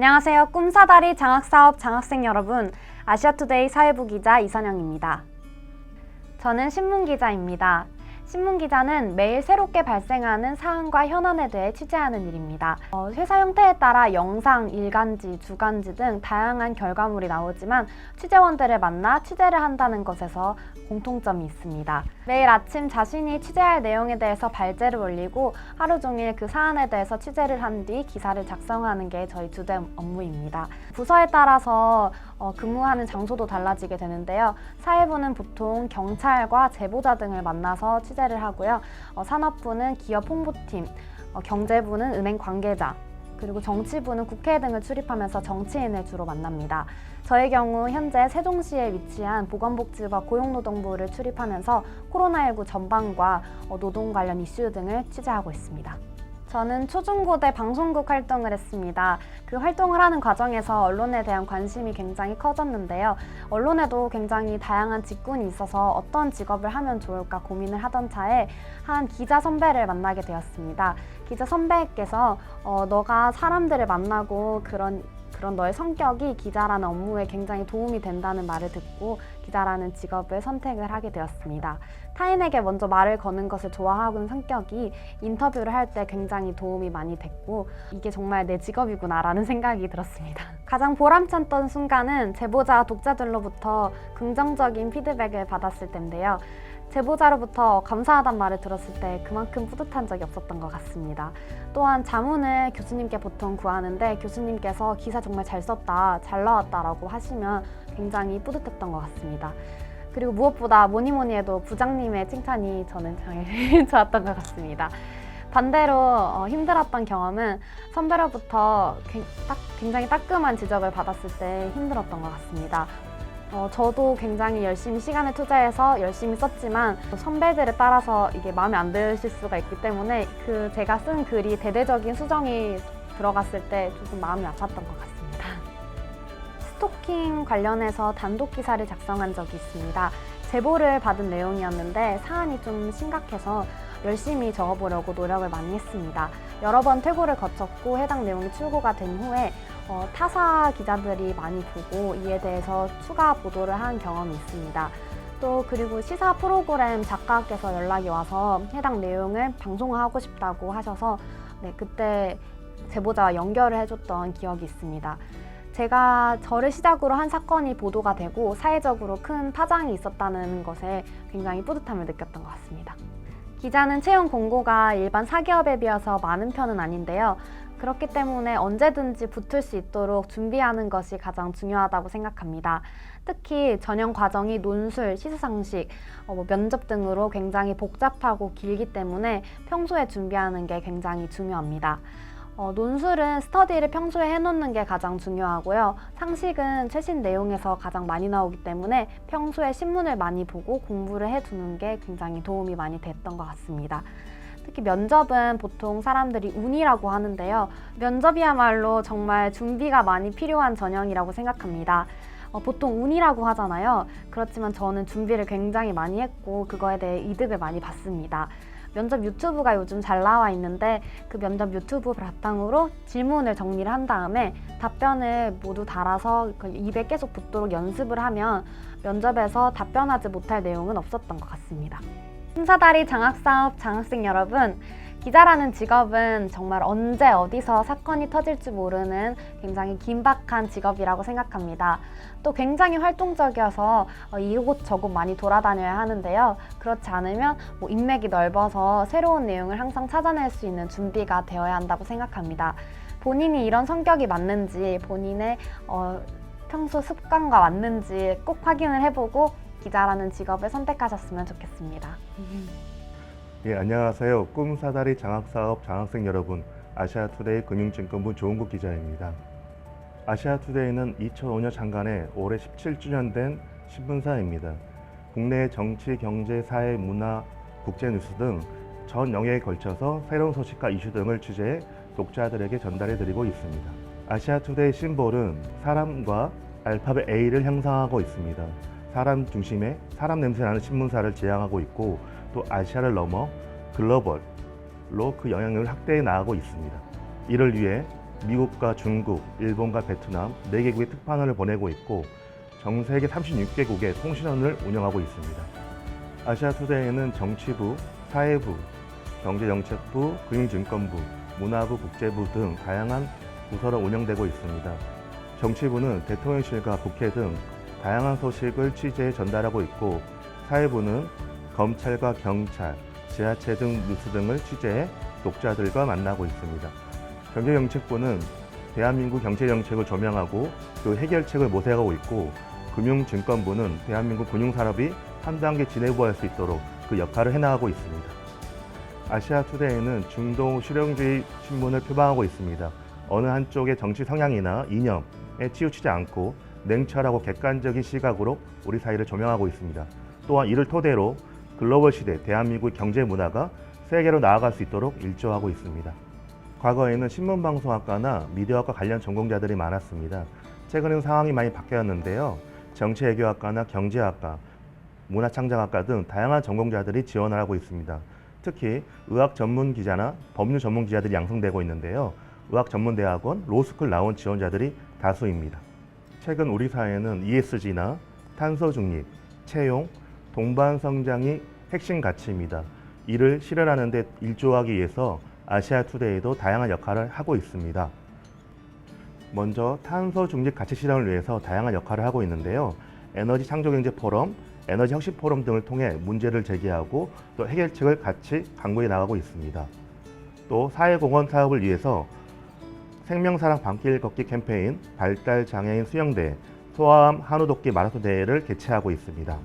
안녕하세요. 꿈사다리 장학사업 장학생 여러분, 아시아투데이 사회부 기자 이선영입니다. 저는 신문기자입니다. 신문기자는 매일 새롭게 발생하는 사안과 현안에 대해 취재하는 일입니다. 회사 형태에 따라 영상, 일간지, 주간지 등 다양한 결과물이 나오지만 취재원들을 만나 취재를 한다는 것에서 공통점이 있습니다. 매일 아침 자신이 취재할 내용에 대해서 발제를 올리고 하루 종일 그 사안에 대해서 취재를 한 뒤 기사를 작성하는 게 저희 주된 업무입니다. 부서에 따라서 근무하는 장소도 달라지게 되는데요. 사회부는 보통 경찰과 제보자 등을 만나서 취재를 하고요. 산업부는 기업 홍보팀, 경제부는 은행 관계자, 그리고 정치부는 국회 등을 출입하면서 정치인을 주로 만납니다. 저의 경우 현재 세종시에 위치한 보건복지부와 고용노동부를 출입하면서 코로나19 전반과 노동 관련 이슈 등을 취재하고 있습니다. 저는 초중고대 방송국 활동을 했습니다. 그 활동을 하는 과정에서 언론에 대한 관심이 굉장히 커졌는데요. 언론에도 굉장히 다양한 직군이 있어서 어떤 직업을 하면 좋을까 고민을 하던 차에 한 기자 선배를 만나게 되었습니다. 기자 선배께서 너가 사람들을 만나고 그런 너의 성격이 기자라는 업무에 굉장히 도움이 된다는 말을 듣고 기자라는 직업을 선택을 하게 되었습니다. 타인에게 먼저 말을 거는 것을 좋아하는 성격이 인터뷰를 할 때 굉장히 도움이 많이 됐고 이게 정말 내 직업이구나라는 생각이 들었습니다. 가장 보람찼던 순간은 제보자와 독자들로부터 긍정적인 피드백을 받았을 때인데요. 제보자로부터 감사하다는 말을 들었을 때 그만큼 뿌듯한 적이 없었던 것 같습니다. 또한 자문을 교수님께 보통 구하는데 교수님께서 기사 정말 잘 썼다, 잘 나왔다라고 하시면 굉장히 뿌듯했던 것 같습니다. 그리고 무엇보다 뭐니 해도 부장님의 칭찬이 저는 제일 좋았던 것 같습니다. 반대로 힘들었던 경험은 선배로부터 굉장히 따끔한 지적을 받았을 때 힘들었던 것 같습니다. 저도 굉장히 열심히 시간을 투자해서 열심히 썼지만 선배들에 따라서 이게 마음에 안 드실 수가 있기 때문에 제가 쓴 글이 대대적인 수정이 들어갔을 때 조금 마음이 아팠던 것 같습니다. 스토킹 관련해서 단독 기사를 작성한 적이 있습니다. 제보를 받은 내용이었는데 사안이 좀 심각해서 열심히 적어보려고 노력을 많이 했습니다. 여러 번 퇴고를 거쳤고 해당 내용이 출고가 된 후에 타사 기자들이 많이 보고 이에 대해서 추가 보도를 한 경험이 있습니다. 또 그리고 시사 프로그램 작가께서 연락이 와서 해당 내용을 방송화하고 싶다고 하셔서 그때 제보자와 연결을 해줬던 기억이 있습니다. 제가 저를 시작으로 한 사건이 보도가 되고 사회적으로 큰 파장이 있었다는 것에 굉장히 뿌듯함을 느꼈던 것 같습니다. 기자는 채용 공고가 일반 사기업에 비해서 많은 편은 아닌데요. 그렇기 때문에 언제든지 붙을 수 있도록 준비하는 것이 가장 중요하다고 생각합니다. 특히 전형 과정이 논술, 시사상식, 면접 등으로 굉장히 복잡하고 길기 때문에 평소에 준비하는 게 굉장히 중요합니다. 논술은 스터디를 평소에 해놓는 게 가장 중요하고요. 상식은 최신 내용에서 가장 많이 나오기 때문에 평소에 신문을 많이 보고 공부를 해두는 게 굉장히 도움이 많이 됐던 것 같습니다. 특히 면접은 보통 사람들이 운이라고 하는데요. 면접이야말로 정말 준비가 많이 필요한 전형이라고 생각합니다. 보통 운이라고 하잖아요. 그렇지만 저는 준비를 굉장히 많이 했고 그거에 대해 이득을 많이 봤습니다. 면접 유튜브가 요즘 잘 나와 있는데 그 면접 유튜브 바탕으로 질문을 정리를 한 다음에 답변을 모두 달아서 입에 계속 붙도록 연습을 하면 면접에서 답변하지 못할 내용은 없었던 것 같습니다. 꿈사다리 장학사업 장학생 여러분, 기자라는 직업은 정말 언제 어디서 사건이 터질지 모르는 굉장히 긴박한 직업이라고 생각합니다. 또 굉장히 활동적이어서 이곳저곳 많이 돌아다녀야 하는데요. 그렇지 않으면 인맥이 넓어서 새로운 내용을 항상 찾아낼 수 있는 준비가 되어야 한다고 생각합니다. 본인이 이런 성격이 맞는지 본인의 평소 습관과 맞는지 꼭 확인을 해보고 기자라는 직업을 선택하셨으면 좋겠습니다. 예, 안녕하세요. 꿈사다리 장학사업 장학생 여러분, 아시아투데이 금융증권부 조은국 기자입니다. 아시아투데이는 2005년 창간해 올해 17주년 된 신문사입니다. 국내 정치, 경제, 사회, 문화, 국제뉴스 등 전 영역에 걸쳐서 새로운 소식과 이슈 등을 취재해 독자들에게 전달해드리고 있습니다. 아시아투데이 심볼은 사람과 알파벳 A를 형상하고 있습니다. 사람 중심의 사람 냄새나는 신문사를 지향하고 있고 또 아시아를 넘어 글로벌로 그 영향력을 확대해 나가고 있습니다. 이를 위해 미국과 중국, 일본과 베트남 4개국의 특파원을 보내고 있고 전 세계 36개국의 통신원을 운영하고 있습니다. 아시아투데이는 정치부, 사회부, 경제정책부, 금융증권부, 문화부, 국제부 등 다양한 부서로 운영되고 있습니다. 정치부는 대통령실과 국회 등 다양한 소식을 취재해 전달하고 있고 사회부는 검찰과 경찰, 지자체 등 뉴스 등을 취재해 독자들과 만나고 있습니다. 경제정책부는 대한민국 경제정책을 조명하고 그 해결책을 모색하고 있고 금융증권부는 대한민국 금융산업이 한 단계 진해부할 수 있도록 그 역할을 해나가고 있습니다. 아시아투데이는 중도 실용주의 신문을 표방하고 있습니다. 어느 한쪽의 정치 성향이나 이념에 치우치지 않고 냉철하고 객관적인 시각으로 우리 사회를 조명하고 있습니다. 또한 이를 토대로 글로벌 시대 대한민국 경제 문화가 세계로 나아갈 수 있도록 일조하고 있습니다. 과거에는 신문방송학과나 미디어학과 관련 전공자들이 많았습니다. 최근에는 상황이 많이 바뀌었는데요. 정치외교학과나 경제학과, 문화창작학과 등 다양한 전공자들이 지원을 하고 있습니다. 특히 의학 전문 기자나 법률 전문 기자들이 양성되고 있는데요. 의학 전문대학원, 로스쿨 나온 지원자들이 다수입니다. 최근 우리 사회는 ESG나 탄소 중립, 채용, 동반 성장이 핵심 가치입니다. 이를 실현하는 데 일조하기 위해서 아시아투데이도 다양한 역할을 하고 있습니다. 먼저 탄소 중립 가치 실현을 위해서 다양한 역할을 하고 있는데요. 에너지 창조경제 포럼, 에너지 혁신 포럼 등을 통해 문제를 제기하고 또 해결책을 같이 강구해 나가고 있습니다. 또 사회공헌 사업을 위해서 생명사랑 밤길 걷기 캠페인, 발달장애인 수영대회, 소아암 한우독기 마라톤 대회를 개최하고 있습니다.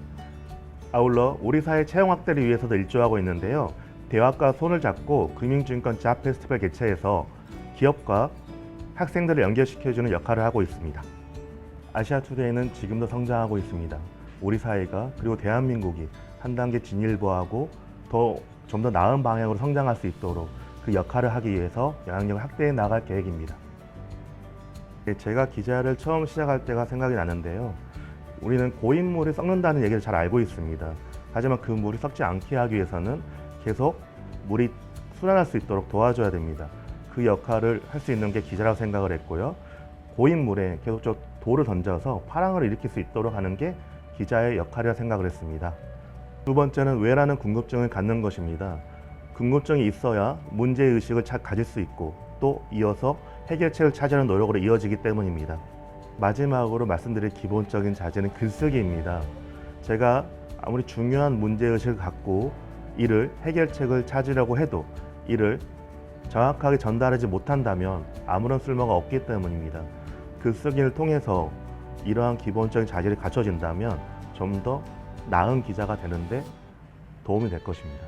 아울러 우리 사회 채용 확대를 위해서도 일조하고 있는데요. 대학과 손을 잡고 금융증권 잡 페스티벌 개최해서 기업과 학생들을 연결시켜주는 역할을 하고 있습니다. 아시아투데이는 지금도 성장하고 있습니다. 우리 사회가 그리고 대한민국이 한 단계 진일보하고 좀 더 나은 방향으로 성장할 수 있도록 그 역할을 하기 위해서 영향력을 확대해 나갈 계획입니다. 제가 기자를 처음 시작할 때가 생각이 나는데요. 우리는 고인물이 썩는다는 얘기를 잘 알고 있습니다. 하지만 그 물이 썩지 않게 하기 위해서는 계속 물이 순환할 수 있도록 도와줘야 됩니다. 그 역할을 할 수 있는 게 기자라고 생각을 했고요. 고인물에 계속 돌을 던져서 파랑을 일으킬 수 있도록 하는 게 기자의 역할이라 생각을 했습니다. 두 번째는 왜라는 궁금증을 갖는 것입니다. 궁금증이 있어야 문제의식을 가질 수 있고 또 이어서 해결책을 찾으려는 노력으로 이어지기 때문입니다. 마지막으로 말씀드릴 기본적인 자세는 글쓰기입니다. 제가 아무리 중요한 문제의식을 갖고 이를 해결책을 찾으려고 해도 이를 정확하게 전달하지 못한다면 아무런 쓸모가 없기 때문입니다. 글쓰기를 통해서 이러한 기본적인 자질이 갖춰진다면 좀 더 나은 기자가 되는데 도움이 될 것입니다.